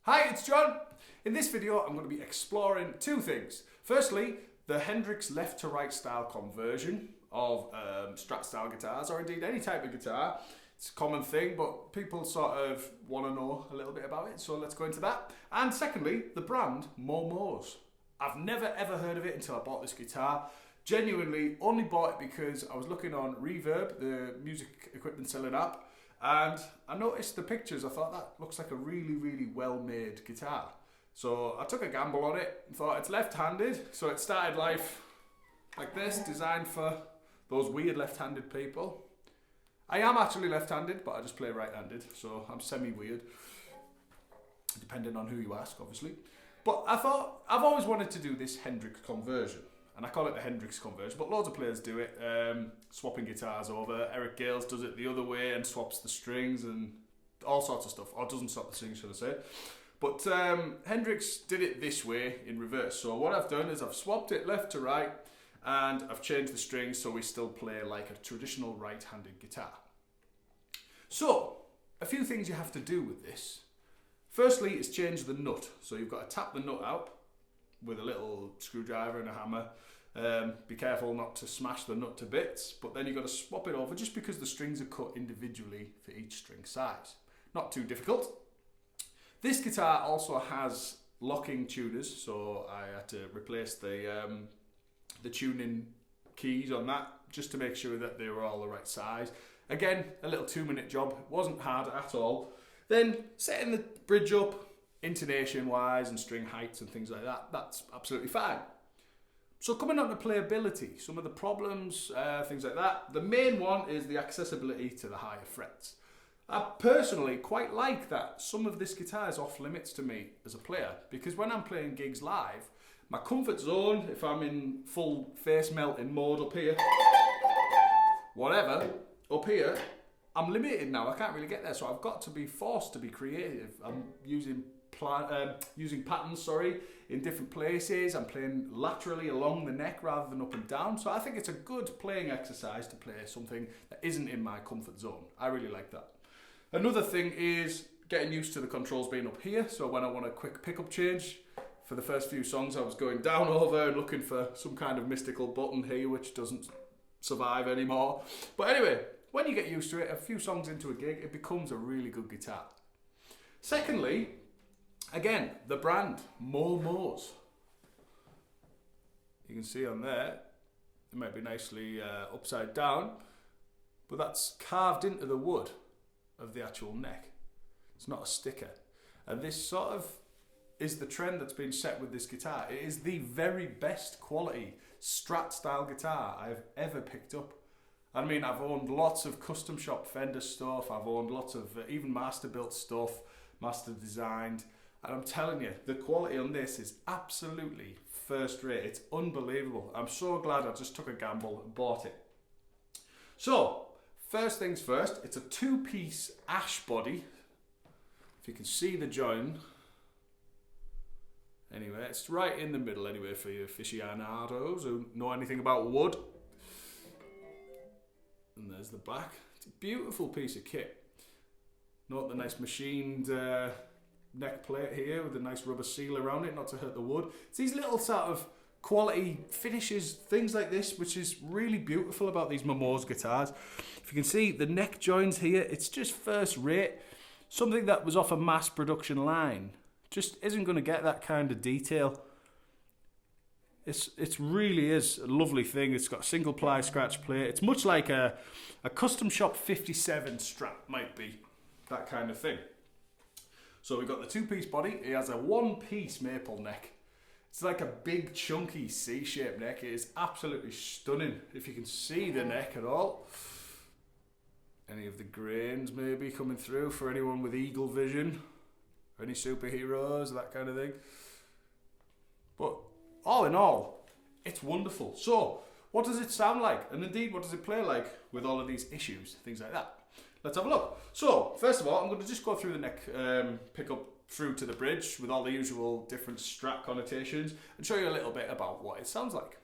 Hi, it's John. In this video, I'm going to be exploring two things. Firstly, the Hendrix left to right style conversion of Strat style guitars, or indeed any type of guitar. It's a common thing, but people sort of want to know a little bit about it, so let's go into that. And secondly, the brand Momose. I've never ever heard of it until I bought this guitar. Genuinely only bought it because I was looking on Reverb, the music equipment selling app, and I noticed the pictures. I thought that looks like a really well made guitar. So I took a gamble on it and thought it's left-handed, so it started life like this, designed for those weird left-handed people. I am actually left-handed, but I just play right-handed, so I'm semi-weird, depending on who you ask, obviously. But I thought, I've always wanted to do this Hendrix conversion, and I call it the Hendrix conversion, but loads of players do it, swapping guitars over. Eric Gales does it the other way and swaps the strings and all sorts of stuff, or doesn't swap the strings, should I say. But Hendrix did it this way in reverse. So what I've done is I've swapped it left to right, and I've changed the strings so we still play like a traditional right-handed guitar. So, a few things you have to do with this. Firstly, is change the nut. So you've got to tap the nut out with a little screwdriver and a hammer. Be careful not to smash the nut to bits, but then you've got to swap it over just because the strings are cut individually for each string size. Not too difficult. This guitar also has locking tuners, so I had to replace the tuning keys on that just to make sure that they were all the right size. Again, a little 2-minute job. It wasn't hard at all. Then setting the bridge up, intonation wise and string heights and things like that, that's absolutely fine. So coming on to playability, some of the problems, things like that. The main one is the accessibility to the higher frets. I personally quite like that some of this guitar is off limits to me as a player, because when I'm playing gigs live, my comfort zone, if I'm in full face melting mode up here, whatever, up here, I'm limited now. I can't really get there, so I've got to be forced to be creative. I'm using patterns, in different places. I'm playing laterally along the neck rather than up and down. So I think it's a good playing exercise to play something that isn't in my comfort zone. I really like that. Another thing is getting used to the controls being up here. So when I want a quick pickup change, for the first few songs I was going down over and looking for some kind of mystical button here which doesn't survive anymore. But anyway, when you get used to it, a few songs into a gig, it becomes a really good guitar. Secondly, again, the brand, Momose. You can see on there, it might be nicely upside down, but that's carved into the wood of the actual neck. It's not a sticker. And this sort of is the trend that's been set with this guitar. It is the very best quality Strat style guitar I've ever picked up. I mean, I've owned lots of custom shop Fender stuff, I've owned lots of even master built stuff, master designed, and I'm telling you, the quality on this is absolutely first rate. It's unbelievable. I'm so glad I just took a gamble and bought it. So, first things first, it's a 2-piece ash body. If you can see the join. Anyway, it's right in the middle anyway for you aficionados who know anything about wood. And there's the back. It's a beautiful piece of kit. Note the nice machined neck plate here with a nice rubber seal around it, not to hurt the wood. It's these little sort of quality finishes, things like this, which is really beautiful about these Momose guitars. If you can see the neck joins here, it's just first rate. Something that was off a mass production line just isn't going to get that kind of detail. It really is a lovely thing. It's got a single ply scratch plate. It's much like a custom shop 57 Strat might be, that kind of thing. So we've got the 2-piece body. It has a 1-piece maple neck. It's like a big chunky C-shaped neck. It is absolutely stunning. If you can see the neck at all. Any of the grains maybe coming through for anyone with eagle vision. Or any superheroes, that kind of thing. But all in all, it's wonderful. So, what does it sound like? And indeed, what does it play like with all of these issues, things like that? Let's have a look. So, first of all, I'm going to just go through the neck pickup through to the bridge with all the usual different Strat connotations and show you a little bit about what it sounds like.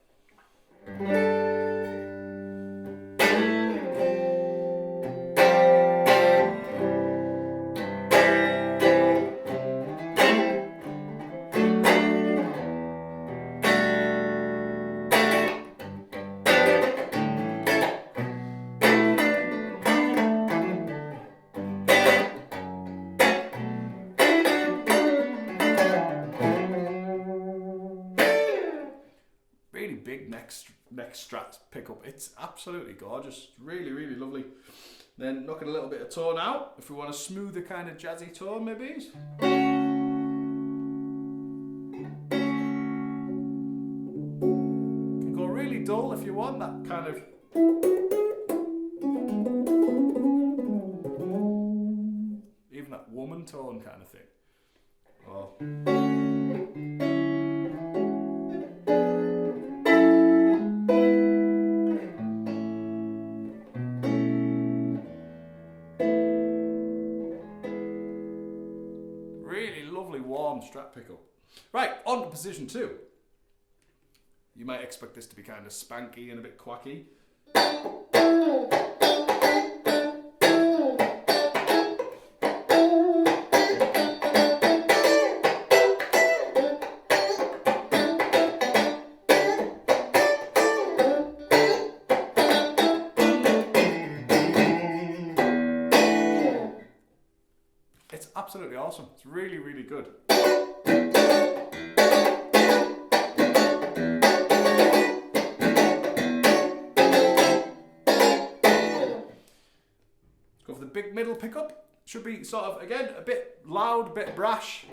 big neck Strat pickup. It's absolutely gorgeous. Really, really lovely. Then knocking a little bit of tone out. If we want a smoother kind of jazzy tone, maybe. Can go really dull if you want that kind of. Even that woman tone kind of thing. Oh. Really lovely warm Strat pickup. Right, on to position 2. You might expect this to be kind of spanky and a bit quacky. It's absolutely awesome. It's really, really good. Go for the big middle pickup. Should be sort of, again, a bit loud, a bit brash.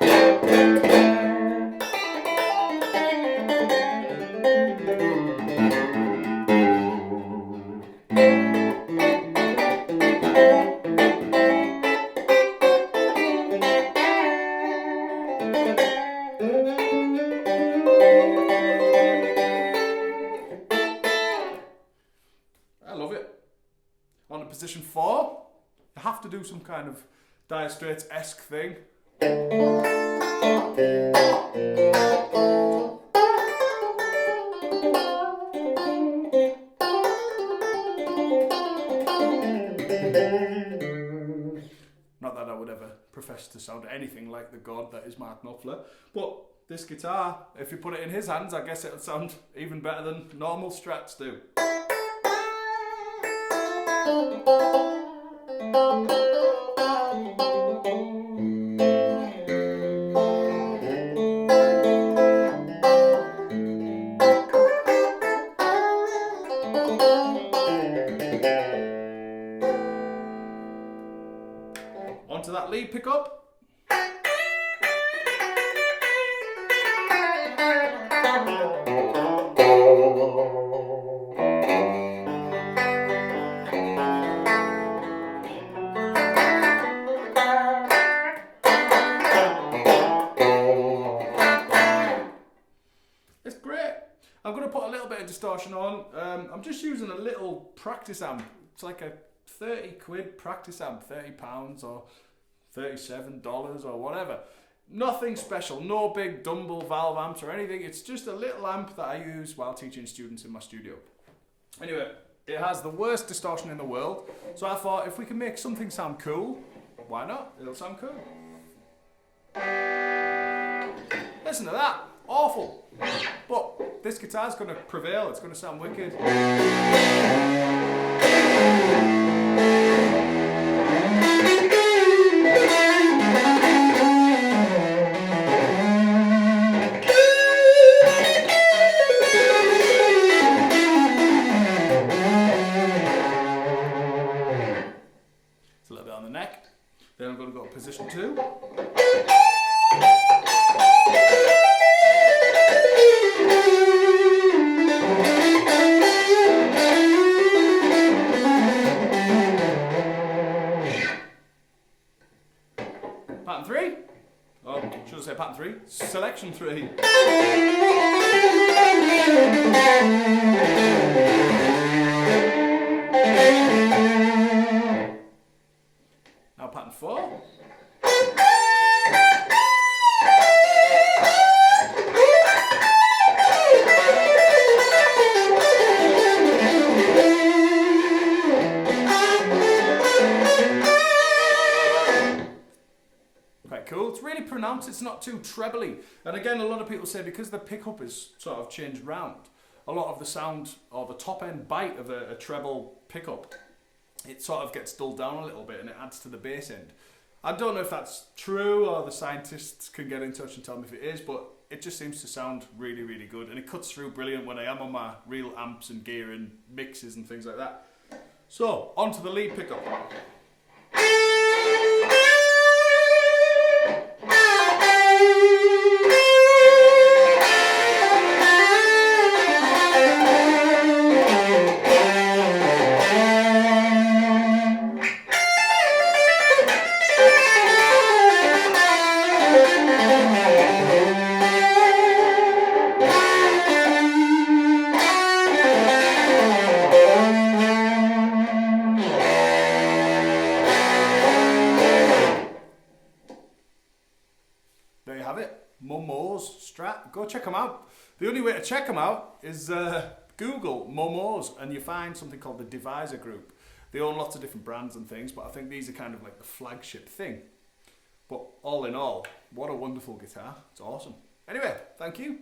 I love it. On to position 4. You have to do some kind of Dire Straits-esque thing. Not that I would ever profess to sound anything like the god that is Mark Knopfler, but this guitar, if you put it in his hands, I guess it'll sound even better than normal Strats do. Onto that lead pickup. It's great. I'm going to put a little bit of distortion on. I'm just using a little practice amp. It's like a 30 quid practice amp, £30 or $37 or whatever. Nothing special, no big Dumble valve amps or anything. It's just a little amp that I use while teaching students in my studio. Anyway, it has the worst distortion in the world, so I thought if we can make something sound cool, why not? It'll sound cool. Listen to that. Awful. But this guitar's going to prevail. It's going to sound wicked. It's a little bit on the neck. Then I'm going to go to position 2. Pattern 3. Oh, should I say pattern 3? Selection 3. Now pattern 4. Quite cool. It's really pronounced, it's not too trebly. And again, a lot of people say because the pickup is sort of changed round, a lot of the sound or the top end bite of a treble pickup, it sort of gets dulled down a little bit and it adds to the bass end. I don't know if that's true or the scientists can get in touch and tell me if it is, but it just seems to sound really, really good, and it cuts through brilliant when I am on my real amps and gear and mixes and things like that. So, onto the lead pickup. There you have it, Momose Strat. Go check them out. The only way to check them out is Google Momose, and you find something called the Divisor Group. They own lots of different brands and things, but I think these are kind of like the flagship thing. But all in all, what a wonderful guitar. It's awesome. Anyway, thank you.